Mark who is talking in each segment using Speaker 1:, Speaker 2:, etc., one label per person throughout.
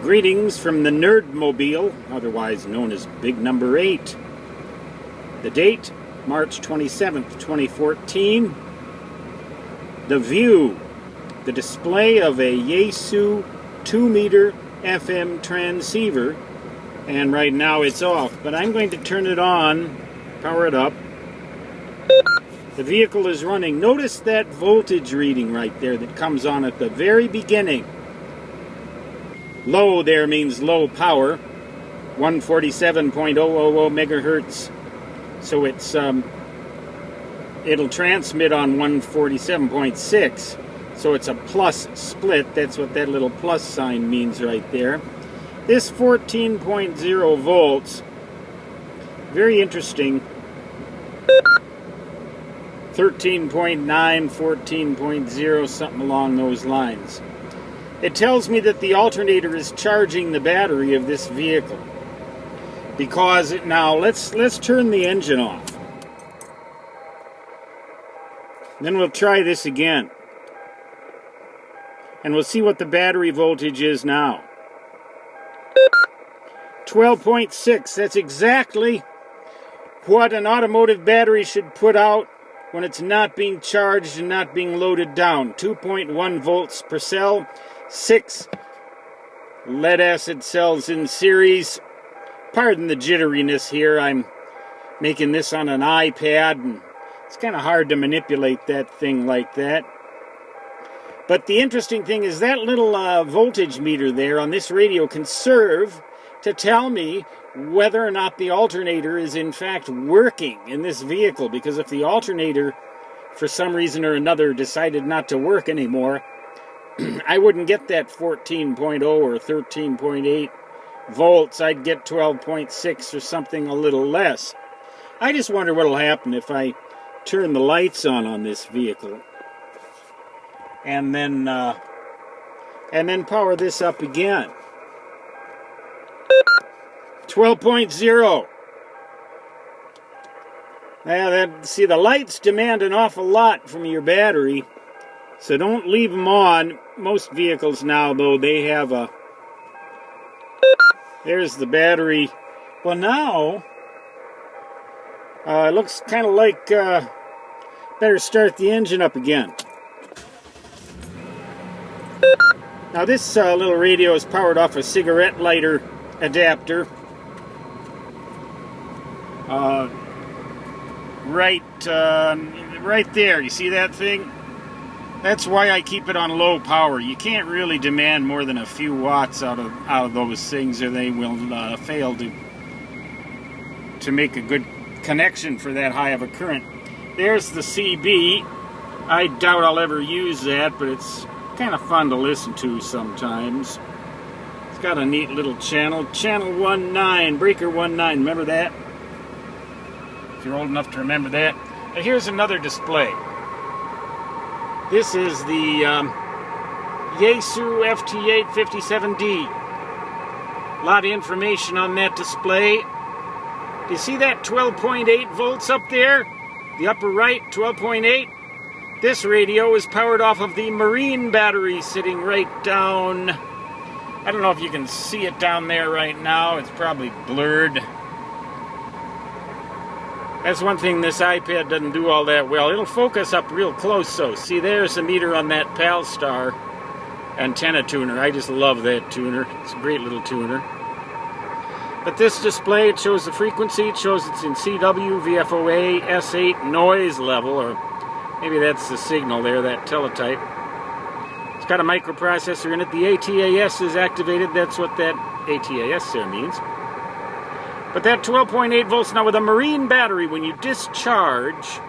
Speaker 1: Greetings from the Nerdmobile, otherwise known as Big Number 8. The date, March 27th, 2014. The view, the display of a Yaesu 2-meter FM transceiver, and right now it's off, but I'm going to turn it on, power it up. The vehicle is running. Notice that voltage reading right there that comes on at the very beginning. Low there means low power, 147.000 megahertz. So it's it'll transmit on 147.6. So it's a plus split. That's what that little plus sign means right there. This 14.0 volts, very interesting. 13.9, 14.0, something along those lines. It tells me that the alternator is charging the battery of this vehicle. Because now let's turn the engine off. Then we'll try this again. And we'll see what the battery voltage is now. 12.6, that's exactly what an automotive battery should put out when it's not being charged and not being loaded down. 2.1 volts per cell, 6 lead acid cells in series. Pardon the jitteriness here, I'm making this on an iPad and it's kind of hard to manipulate that thing like that. But the interesting thing is that little voltage meter there on this radio can serve to tell me whether or not the alternator is in fact working in this vehicle, because if the alternator for some reason or another decided not to work anymore, I wouldn't get that 14.0 or 13.8 volts. I'd get 12.6 or something a little less. I just wonder what will happen if I turn the lights on this vehicle and then power this up again. 12.0. Now, see, the lights demand an awful lot from your battery, so don't leave them on. Most vehicles now, though, they have a... There's the battery. Well, now, it looks kind of like... better start the engine up again. Now, this little radio is powered off a cigarette lighter adapter. Right there, you see that thing? That's why I keep it on low power. You can't really demand more than a few watts out of those things, or they will fail to make a good connection for that high of a current. There's the CB. I doubt I'll ever use that, but it's kind of fun to listen to sometimes. It's got a neat little channel. Channel 19, breaker 19, remember that? If you're old enough to remember that. Now here's another display. This is the Yaesu FT857D. A lot of information on that display. Do you see that 12.8 volts up there? The upper right, 12.8. This radio is powered off of the marine battery sitting right down. I don't know if you can see it down there right now. It's probably blurred. That's one thing this iPad doesn't do all that well. It'll focus up real close, so see, there's the meter on that PALSTAR antenna tuner. I just love that tuner. It's a great little tuner. But this display, it shows the frequency. It shows it's in CW, VFOA, S8 noise level, or maybe that's the signal there, that teletype. It's got a microprocessor in it. The ATAS is activated. That's what that ATAS there means. But that 12.8 volts, now with a marine battery, when you discharge,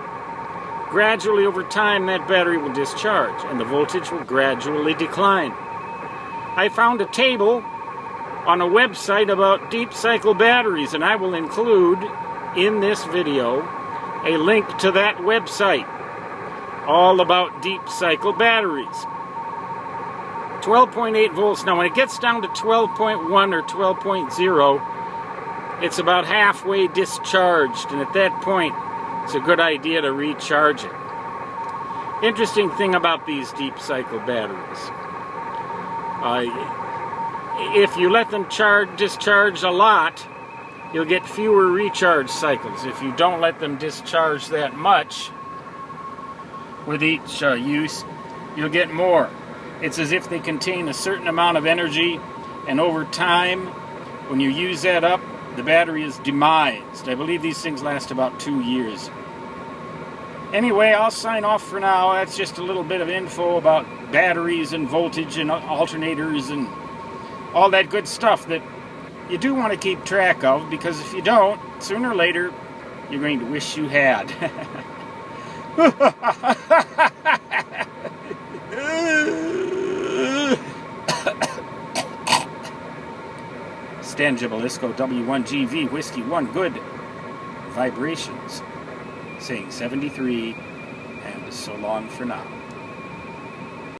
Speaker 1: gradually over time that battery will discharge and the voltage will gradually decline. I found a table on a website about deep cycle batteries, and I will include in this video a link to that website, all about deep cycle batteries. 12.8 volts. Now when it gets down to 12.1 or 12.0, it's about halfway discharged, and at that point it's a good idea to recharge it. Interesting thing about these deep cycle batteries, if you let them discharge a lot, you'll get fewer recharge cycles. If you don't let them discharge that much with each use, you'll get more. It's as if they contain a certain amount of energy, and over time, when you use that up, the battery is demised. I believe these things last about 2 years. Anyway, I'll sign off for now. That's just a little bit of info about batteries and voltage and alternators and all that good stuff that you do want to keep track of, because if you don't, sooner or later, you're going to wish you had. Stan Jabalisco, W1GV, Whiskey 1, good vibrations, saying 73, and so long for now.